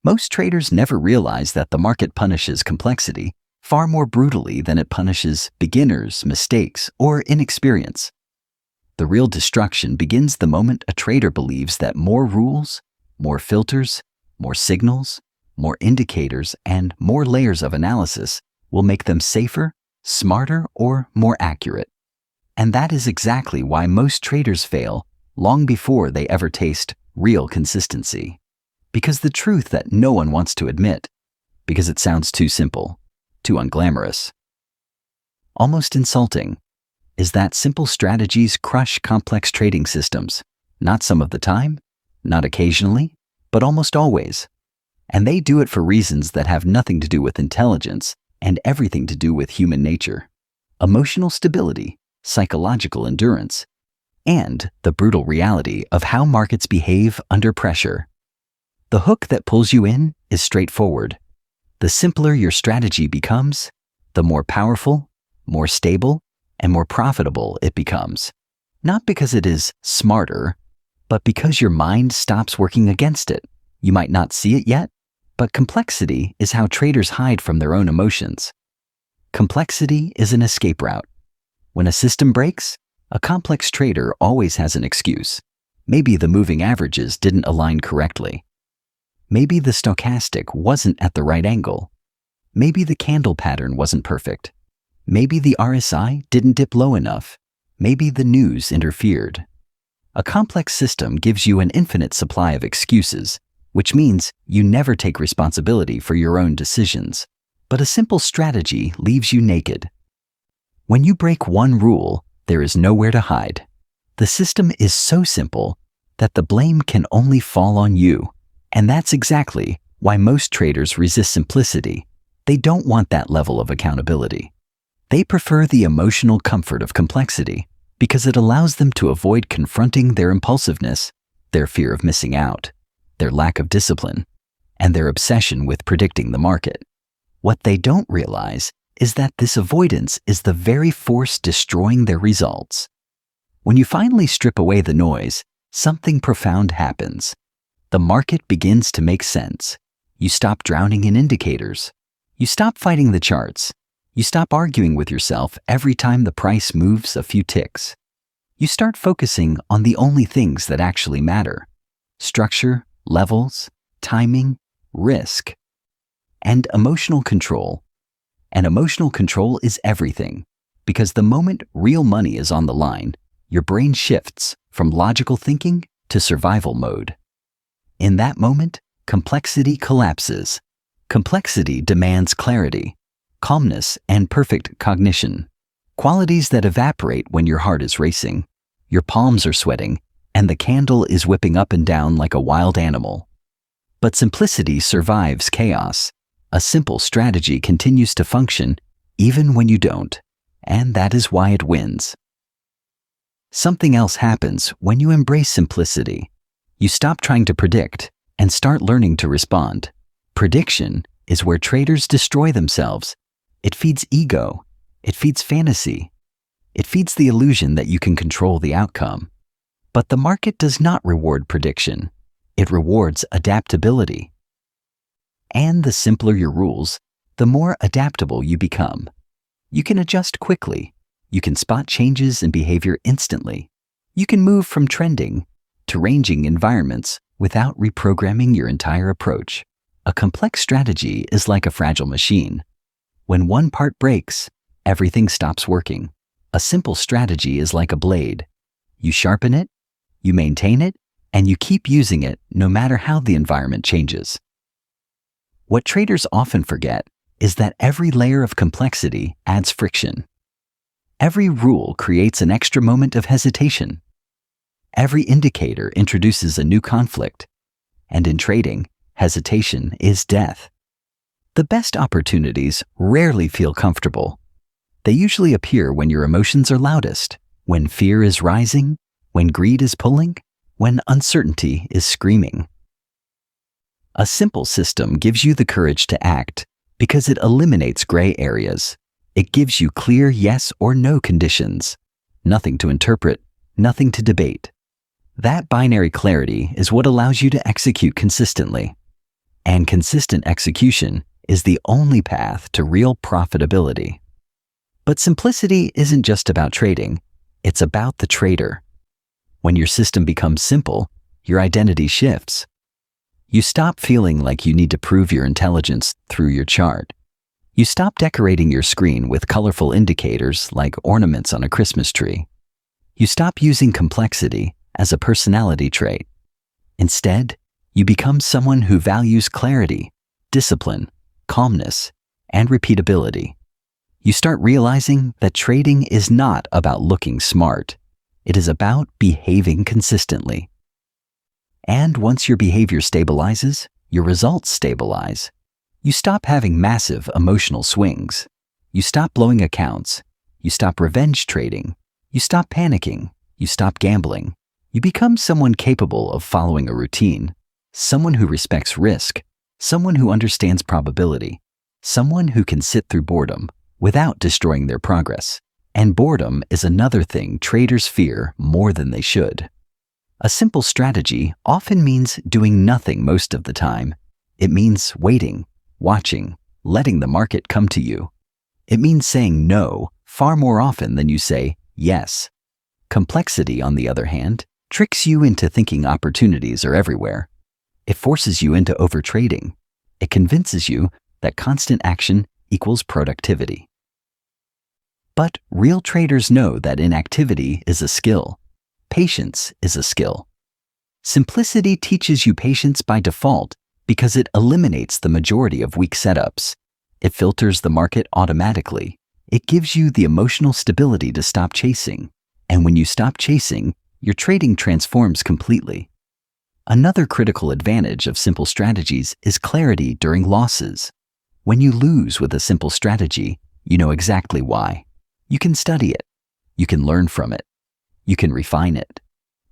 Most traders never realize that the market punishes complexity far more brutally than it punishes beginners, mistakes, or inexperience. The real destruction begins the moment a trader believes that more rules, more filters, more signals, more indicators, and more layers of analysis will make them safer, smarter, or more accurate. And that is exactly why most traders fail long before they ever taste real consistency. Because the truth that no one wants to admit, because it sounds too simple, too unglamorous, almost insulting, is that simple strategies crush complex trading systems, not some of the time, not occasionally, but almost always. And they do it for reasons that have nothing to do with intelligence and everything to do with human nature, emotional stability, psychological endurance, and the brutal reality of how markets behave under pressure. The hook that pulls you in is straightforward. The simpler your strategy becomes, the more powerful, more stable, and more profitable it becomes. Not because it is smarter, but because your mind stops working against it. You might not see it yet, but complexity is how traders hide from their own emotions. Complexity is an escape route. When a system breaks, a complex trader always has an excuse. Maybe the moving averages didn't align correctly. Maybe the stochastic wasn't at the right angle. Maybe the candle pattern wasn't perfect. Maybe the RSI didn't dip low enough. Maybe the news interfered. A complex system gives you an infinite supply of excuses, which means you never take responsibility for your own decisions. But a simple strategy leaves you naked. When you break one rule, there is nowhere to hide. The system is so simple that the blame can only fall on you. And that's exactly why most traders resist simplicity. They don't want that level of accountability. They prefer the emotional comfort of complexity because it allows them to avoid confronting their impulsiveness, their fear of missing out, their lack of discipline, and their obsession with predicting the market. What they don't realize is that this avoidance is the very force destroying their results. When you finally strip away the noise, something profound happens. The market begins to make sense. You stop drowning in indicators. You stop fighting the charts. You stop arguing with yourself every time the price moves a few ticks. You start focusing on the only things that actually matter: structure, levels, timing, risk, and emotional control. And emotional control is everything, because the moment real money is on the line, your brain shifts from logical thinking to survival mode. In that moment, complexity collapses. Complexity demands clarity, calmness, and perfect cognition, qualities that evaporate when your heart is racing, your palms are sweating, and the candle is whipping up and down like a wild animal. But simplicity survives chaos. A simple strategy continues to function even when you don't, and that is why it wins. Something else happens when you embrace simplicity. You stop trying to predict and start learning to respond. Prediction is where traders destroy themselves. It feeds ego. It feeds fantasy. It feeds the illusion that you can control the outcome. But the market does not reward prediction. It rewards adaptability. And the simpler your rules, the more adaptable you become. You can adjust quickly. You can spot changes in behavior instantly. You can move from trending to ranging environments without reprogramming your entire approach. A complex strategy is like a fragile machine. When one part breaks, everything stops working. A simple strategy is like a blade. You sharpen it, you maintain it, and you keep using it no matter how the environment changes. What traders often forget is that every layer of complexity adds friction. Every rule creates an extra moment of hesitation. Every indicator introduces a new conflict. And in trading, hesitation is death. The best opportunities rarely feel comfortable. They usually appear when your emotions are loudest, when fear is rising, when greed is pulling, when uncertainty is screaming. A simple system gives you the courage to act because it eliminates gray areas. It gives you clear yes or no conditions. Nothing to interpret, nothing to debate. That binary clarity is what allows you to execute consistently. And consistent execution is the only path to real profitability. But simplicity isn't just about trading, it's about the trader. When your system becomes simple, your identity shifts. You stop feeling like you need to prove your intelligence through your chart. You stop decorating your screen with colorful indicators like ornaments on a Christmas tree. You stop using complexity as a personality trait. Instead, you become someone who values clarity, discipline, calmness, and repeatability. You start realizing that trading is not about looking smart. It is about behaving consistently. And once your behavior stabilizes, your results stabilize. You stop having massive emotional swings. You stop blowing accounts. You stop revenge trading. You stop panicking. You stop gambling. You become someone capable of following a routine, someone who respects risk, someone who understands probability, someone who can sit through boredom without destroying their progress. And boredom is another thing traders fear more than they should. A simple strategy often means doing nothing most of the time. It means waiting, watching, letting the market come to you. It means saying no far more often than you say yes. Complexity, on the other hand, tricks you into thinking opportunities are everywhere. It forces you into overtrading. It convinces you that constant action equals productivity. But real traders know that inactivity is a skill. Patience is a skill. Simplicity teaches you patience by default because it eliminates the majority of weak setups. It filters the market automatically. It gives you the emotional stability to stop chasing. And when you stop chasing, your trading transforms completely. Another critical advantage of simple strategies is clarity during losses. When you lose with a simple strategy, you know exactly why. You can study it. You can learn from it. You can refine it.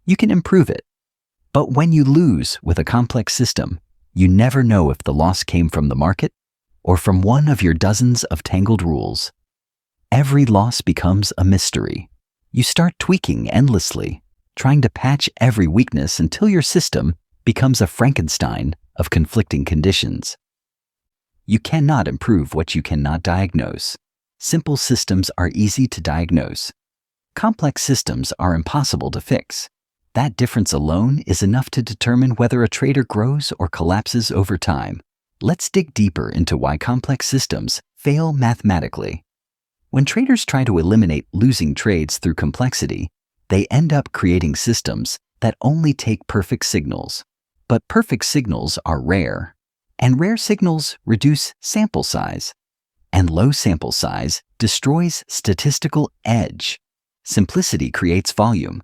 You can improve it. But when you lose with a complex system, you never know if the loss came from the market or from one of your dozens of tangled rules. Every loss becomes a mystery. You start tweaking endlessly, trying to patch every weakness until your system becomes a Frankenstein of conflicting conditions. You cannot improve what you cannot diagnose. Simple systems are easy to diagnose. Complex systems are impossible to fix. That difference alone is enough to determine whether a trader grows or collapses over time. Let's dig deeper into why complex systems fail mathematically. When traders try to eliminate losing trades through complexity, they end up creating systems that only take perfect signals. But perfect signals are rare, and rare signals reduce sample size. And low sample size destroys statistical edge. Simplicity creates volume.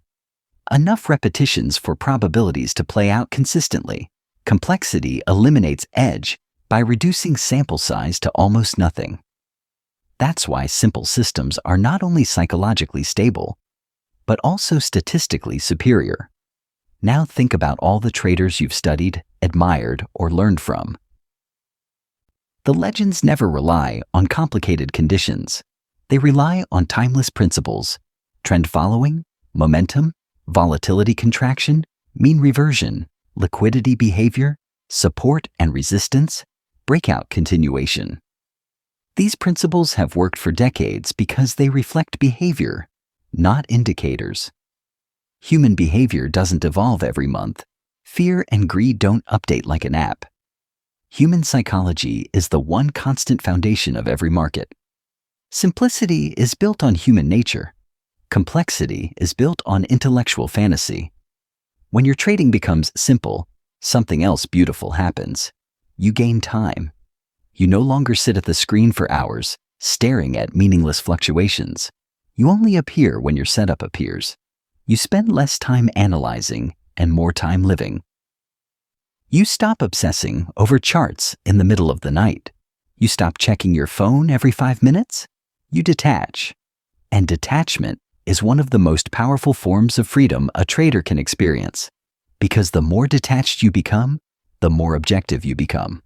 Enough repetitions for probabilities to play out consistently. Complexity eliminates edge by reducing sample size to almost nothing. That's why simple systems are not only psychologically stable, but also statistically superior. Now think about all the traders you've studied, admired, or learned from. The legends never rely on complicated conditions. They rely on timeless principles: trend following, momentum, volatility contraction, mean reversion, liquidity behavior, support and resistance, breakout continuation. These principles have worked for decades because they reflect behavior, not indicators. Human behavior doesn't evolve every month. Fear and greed don't update like an app. Human psychology is the one constant foundation of every market. Simplicity is built on human nature. Complexity is built on intellectual fantasy. When your trading becomes simple, something else beautiful happens. You gain time. You no longer sit at the screen for hours, staring at meaningless fluctuations. You only appear when your setup appears. You spend less time analyzing and more time living. You stop obsessing over charts in the middle of the night. You stop checking your phone every 5 minutes. You detach. And detachment is one of the most powerful forms of freedom a trader can experience, because the more detached you become, the more objective you become.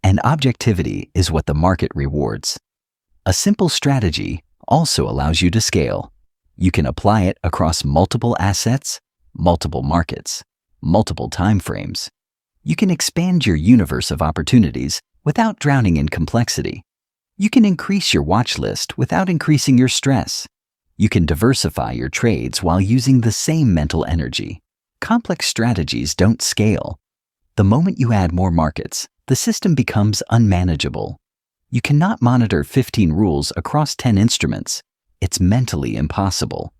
And objectivity is what the market rewards. A simple strategy also allows you to scale. You can apply it across multiple assets, multiple markets, multiple time frames. You can expand your universe of opportunities without drowning in complexity. You can increase your watch list without increasing your stress. You can diversify your trades while using the same mental energy. Complex strategies don't scale. The moment you add more markets, the system becomes unmanageable. You cannot monitor 15 rules across 10 instruments. It's mentally impossible.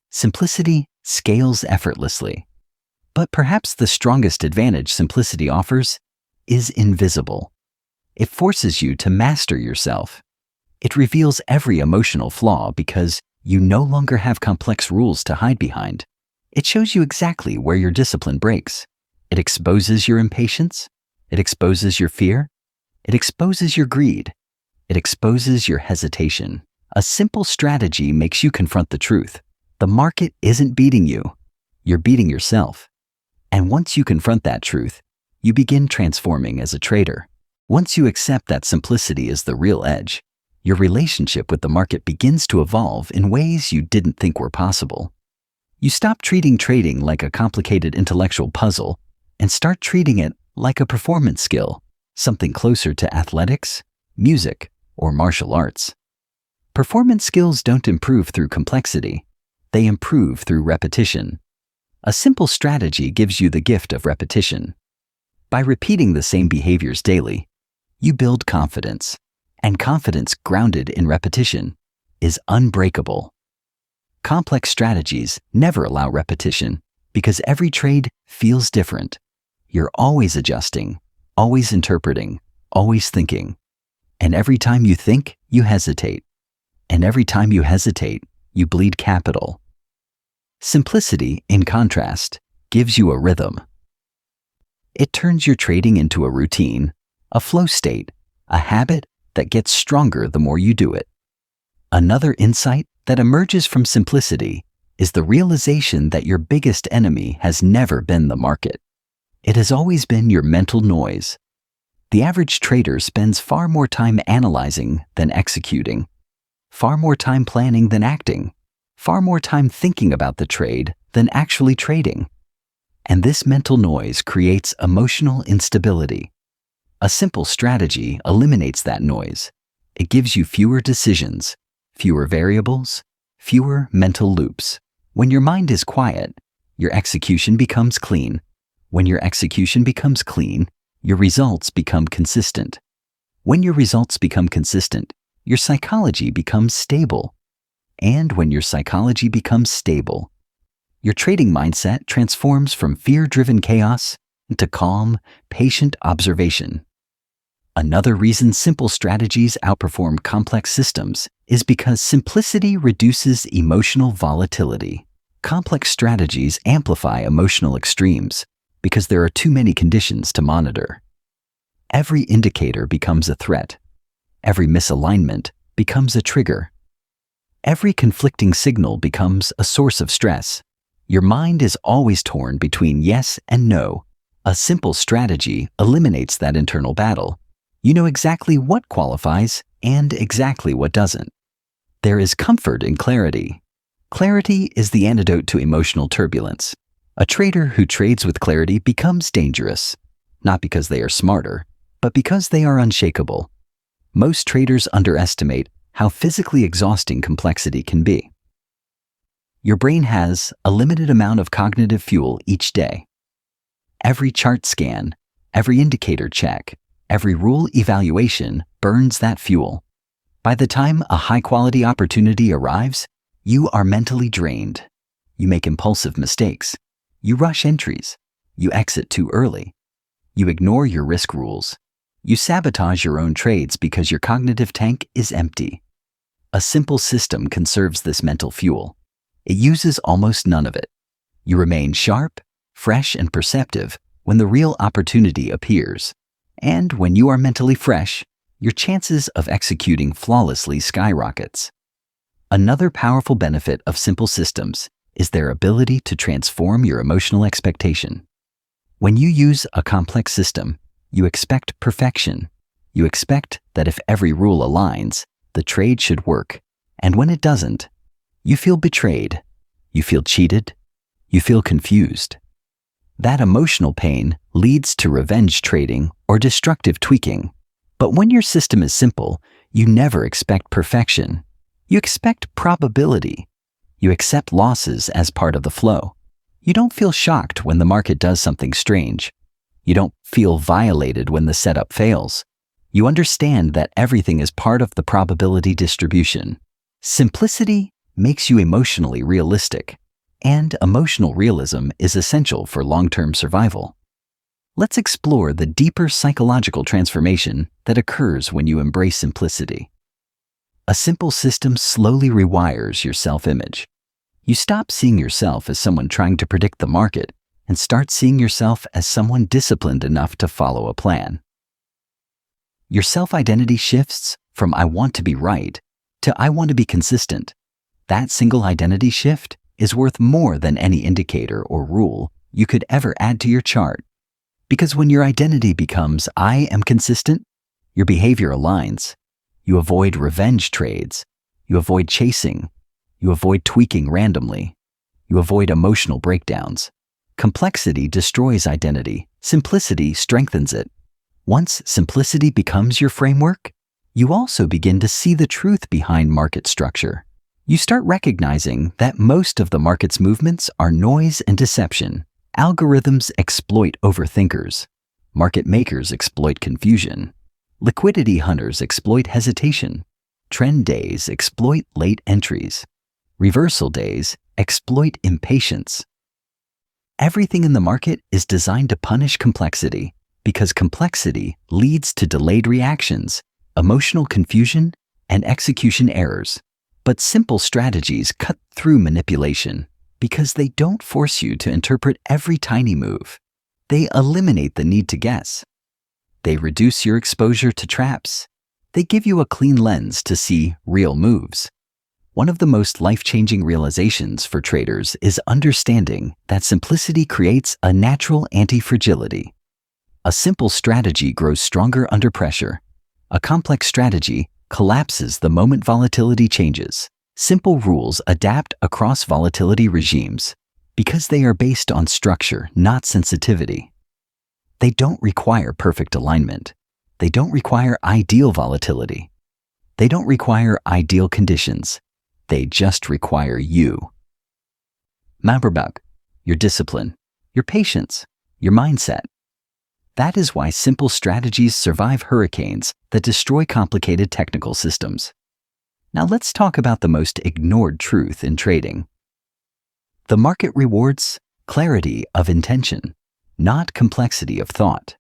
Simplicity scales effortlessly. But perhaps the strongest advantage simplicity offers is invisible. It forces you to master yourself. It reveals every emotional flaw because you no longer have complex rules to hide behind. It shows you exactly where your discipline breaks. It exposes your impatience. It exposes your fear. It exposes your greed. It exposes your hesitation. A simple strategy makes you confront the truth. The market isn't beating you. You're beating yourself. And once you confront that truth, you begin transforming as a trader. Once you accept that simplicity is the real edge, your relationship with the market begins to evolve in ways you didn't think were possible. You stop treating trading like a complicated intellectual puzzle and start treating it like a performance skill, something closer to athletics, music, or martial arts. Performance skills don't improve through complexity. They improve through repetition. A simple strategy gives you the gift of repetition. By repeating the same behaviors daily, you build confidence, and confidence grounded in repetition is unbreakable. Complex strategies never allow repetition because every trade feels different. You're always adjusting, always interpreting, always thinking. And every time you think, you hesitate. And every time you hesitate, you bleed capital. Simplicity, in contrast, gives you a rhythm. It turns your trading into a routine, a flow state, a habit that gets stronger the more you do it. Another insight that emerges from simplicity is the realization that your biggest enemy has never been the market. It has always been your mental noise. The average trader spends far more time analyzing than executing, far more time planning than acting, far more time thinking about the trade than actually trading. And this mental noise creates emotional instability. A simple strategy eliminates that noise. It gives you fewer decisions, fewer variables, fewer mental loops. When your mind is quiet, your execution becomes clean. When your execution becomes clean, your results become consistent. When your results become consistent, your psychology becomes stable. And when your psychology becomes stable, your trading mindset transforms from fear-driven chaos into calm, patient observation. Another reason simple strategies outperform complex systems is because simplicity reduces emotional volatility. Complex strategies amplify emotional extremes because there are too many conditions to monitor. Every indicator becomes a threat. Every misalignment becomes a trigger. Every conflicting signal becomes a source of stress. Your mind is always torn between yes and no. A simple strategy eliminates that internal battle. You know exactly what qualifies and exactly what doesn't. There is comfort in clarity. Clarity is the antidote to emotional turbulence. A trader who trades with clarity becomes dangerous, not because they are smarter, but because they are unshakable. Most traders underestimate how physically exhausting complexity can be. Your brain has a limited amount of cognitive fuel each day. Every chart scan, every indicator check, every rule evaluation burns that fuel. By the time a high-quality opportunity arrives, you are mentally drained. You make impulsive mistakes. You rush entries. You exit too early. You ignore your risk rules. You sabotage your own trades because your cognitive tank is empty. A simple system conserves this mental fuel. It uses almost none of it. You remain sharp, fresh, and perceptive when the real opportunity appears. And when you are mentally fresh, your chances of executing flawlessly skyrockets. Another powerful benefit of simple systems is their ability to transform your emotional expectation. When you use a complex system, you expect perfection. You expect that if every rule aligns, the trade should work. And when it doesn't, you feel betrayed. You feel cheated. You feel confused. That emotional pain leads to revenge trading or destructive tweaking. But when your system is simple, you never expect perfection. You expect probability. You accept losses as part of the flow. You don't feel shocked when the market does something strange. You don't feel violated when the setup fails. You understand that everything is part of the probability distribution. Simplicity makes you emotionally realistic, and emotional realism is essential for long-term survival. Let's explore the deeper psychological transformation that occurs when you embrace simplicity. A simple system slowly rewires your self-image. You stop seeing yourself as someone trying to predict the market and start seeing yourself as someone disciplined enough to follow a plan. Your self-identity shifts from "I want to be right" to "I want to be consistent." That single identity shift is worth more than any indicator or rule you could ever add to your chart. Because when your identity becomes "I am consistent," your behavior aligns. You avoid revenge trades. You avoid chasing. You avoid tweaking randomly. You avoid emotional breakdowns. Complexity destroys identity. Simplicity strengthens it. Once simplicity becomes your framework, you also begin to see the truth behind market structure. You start recognizing that most of the market's movements are noise and deception. Algorithms exploit overthinkers. Market makers exploit confusion. Liquidity hunters exploit hesitation. Trend days exploit late entries. Reversal days exploit impatience. Everything in the market is designed to punish complexity because complexity leads to delayed reactions, emotional confusion, and execution errors. But simple strategies cut through manipulation because they don't force you to interpret every tiny move. They eliminate the need to guess. They reduce your exposure to traps. They give you a clean lens to see real moves. One of the most life-changing realizations for traders is understanding that simplicity creates a natural anti-fragility. A simple strategy grows stronger under pressure. A complex strategy collapses the moment volatility changes. Simple rules adapt across volatility regimes because they are based on structure, not sensitivity. They don't require perfect alignment. They don't require ideal volatility. They don't require ideal conditions. They just require you. Mabarbug, your discipline, your patience, your mindset. That is why simple strategies survive hurricanes that destroy complicated technical systems. Now let's talk about the most ignored truth in trading. The market rewards clarity of intention, not complexity of thought.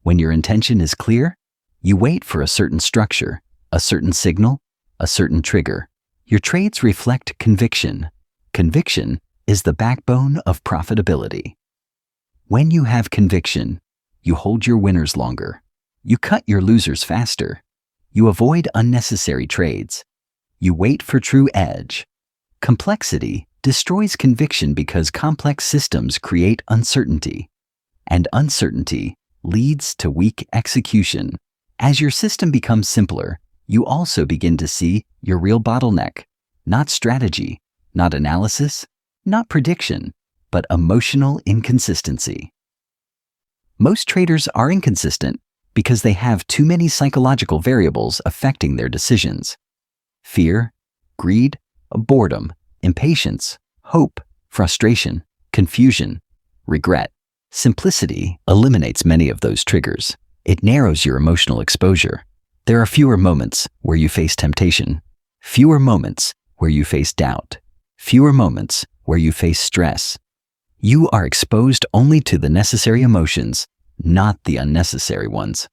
When your intention is clear, you wait for a certain structure, a certain signal, a certain trigger. Your trades reflect conviction. Conviction is the backbone of profitability. When you have conviction, you hold your winners longer. You cut your losers faster. You avoid unnecessary trades. You wait for true edge. Complexity destroys conviction because complex systems create uncertainty, and uncertainty leads to weak execution. As your system becomes simpler, you also begin to see your real bottleneck, not strategy, not analysis, not prediction, but emotional inconsistency. Most traders are inconsistent because they have too many psychological variables affecting their decisions. Fear, greed, boredom, impatience, hope, frustration, confusion, regret. Simplicity eliminates many of those triggers. It narrows your emotional exposure. There are fewer moments where you face temptation, fewer moments where you face doubt, fewer moments where you face stress. You are exposed only to the necessary emotions, not the unnecessary ones.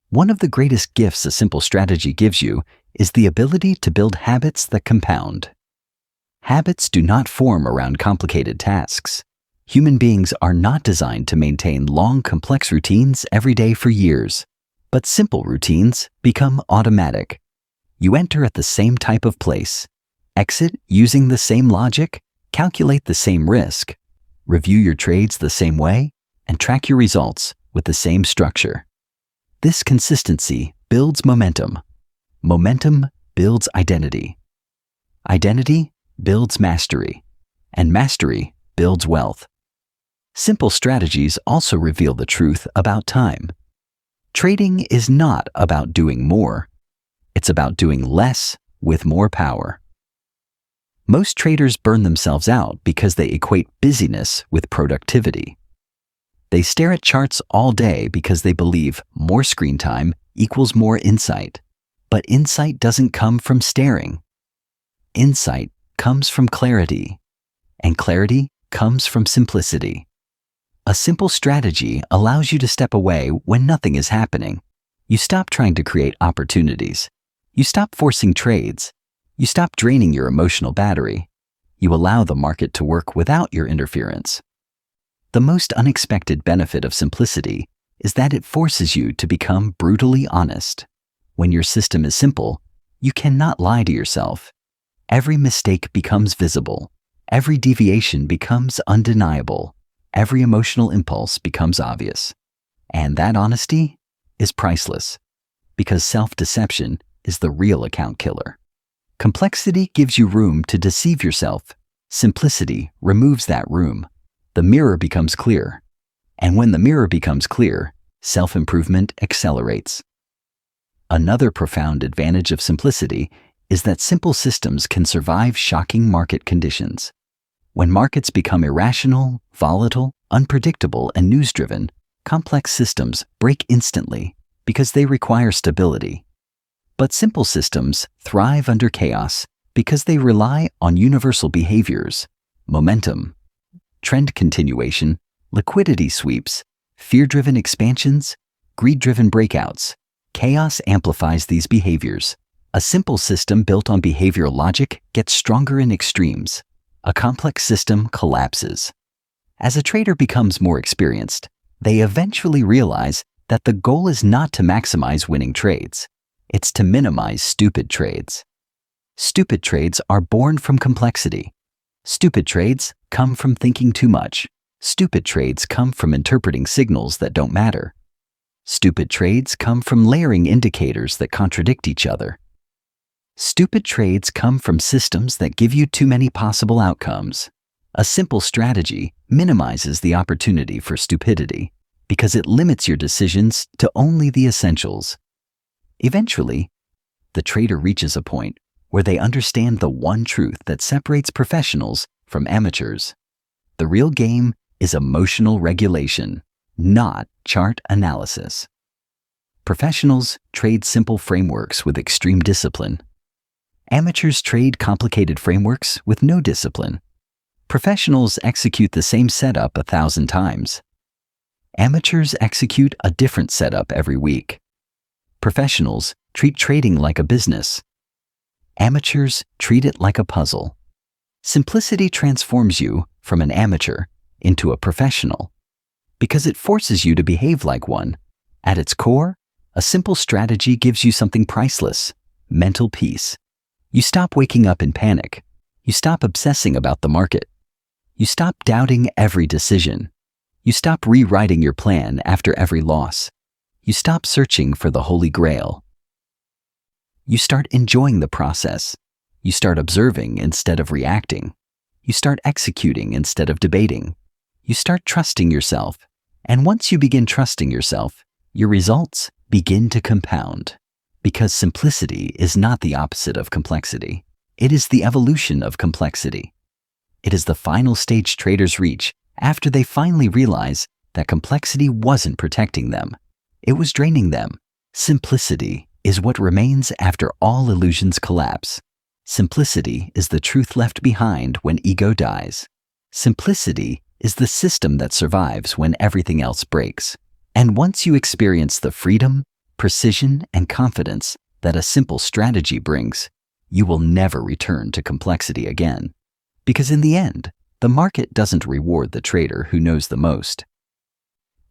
One of the greatest gifts a simple strategy gives you is the ability to build habits that compound. Habits do not form around complicated tasks. Human beings are not designed to maintain long, complex routines every day for years, but simple routines become automatic. You enter at the same type of place, exit using the same logic, calculate the same risk, review your trades the same way, and track your results with the same structure. This consistency builds momentum. Momentum builds identity. Identity builds mastery, and mastery builds wealth. Simple strategies also reveal the truth about time. Trading is not about doing more. It's about doing less with more power. Most traders burn themselves out because they equate busyness with productivity. They stare at charts all day because they believe more screen time equals more insight. But insight doesn't come from staring. Insight comes from clarity, and clarity comes from simplicity. A simple strategy allows you to step away when nothing is happening. You stop trying to create opportunities. You stop forcing trades. You stop draining your emotional battery. You allow the market to work without your interference. The most unexpected benefit of simplicity is that it forces you to become brutally honest. When your system is simple, you cannot lie to yourself. Every mistake becomes visible. Every deviation becomes undeniable. Every emotional impulse becomes obvious. And that honesty is priceless, because self-deception is the real account killer. Complexity gives you room to deceive yourself. Simplicity removes that room. The mirror becomes clear. And when the mirror becomes clear, self-improvement accelerates. Another profound advantage of simplicity is that simple systems can survive shocking market conditions. When markets become irrational, volatile, unpredictable, and news-driven, complex systems break instantly because they require stability. But simple systems thrive under chaos because they rely on universal behaviors, momentum, trend continuation, liquidity sweeps, fear-driven expansions, greed-driven breakouts. Chaos amplifies these behaviors. A simple system built on behavioral logic gets stronger in extremes. A complex system collapses. As a trader becomes more experienced, they eventually realize that the goal is not to maximize winning trades. It's to minimize stupid trades. Stupid trades are born from complexity. Stupid trades come from thinking too much. Stupid trades come from interpreting signals that don't matter. Stupid trades come from layering indicators that contradict each other. Stupid trades come from systems that give you too many possible outcomes. A simple strategy minimizes the opportunity for stupidity because it limits your decisions to only the essentials. Eventually, the trader reaches a point where they understand the one truth that separates professionals from amateurs. The real game is emotional regulation, not chart analysis. Professionals trade simple frameworks with extreme discipline. Amateurs trade complicated frameworks with no discipline. Professionals execute the same setup 1,000 times. Amateurs execute a different setup every week. Professionals treat trading like a business. Amateurs treat it like a puzzle. Simplicity transforms you from an amateur into a professional because it forces you to behave like one. At its core, a simple strategy gives you something priceless: mental peace. You stop waking up in panic. You stop obsessing about the market. You stop doubting every decision. You stop rewriting your plan after every loss. You stop searching for the Holy Grail. You start enjoying the process. You start observing instead of reacting. You start executing instead of debating. You start trusting yourself. And once you begin trusting yourself, your results begin to compound. Because simplicity is not the opposite of complexity. It is the evolution of complexity. It is the final stage traders reach after they finally realize that complexity wasn't protecting them. It was draining them. Simplicity is what remains after all illusions collapse. Simplicity is the truth left behind when ego dies. Simplicity is the system that survives when everything else breaks. And once you experience the freedom, precision, and confidence that a simple strategy brings, you will never return to complexity again. Because in the end, the market doesn't reward the trader who knows the most.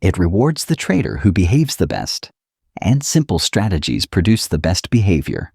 It rewards the trader who behaves the best, and simple strategies produce the best behavior.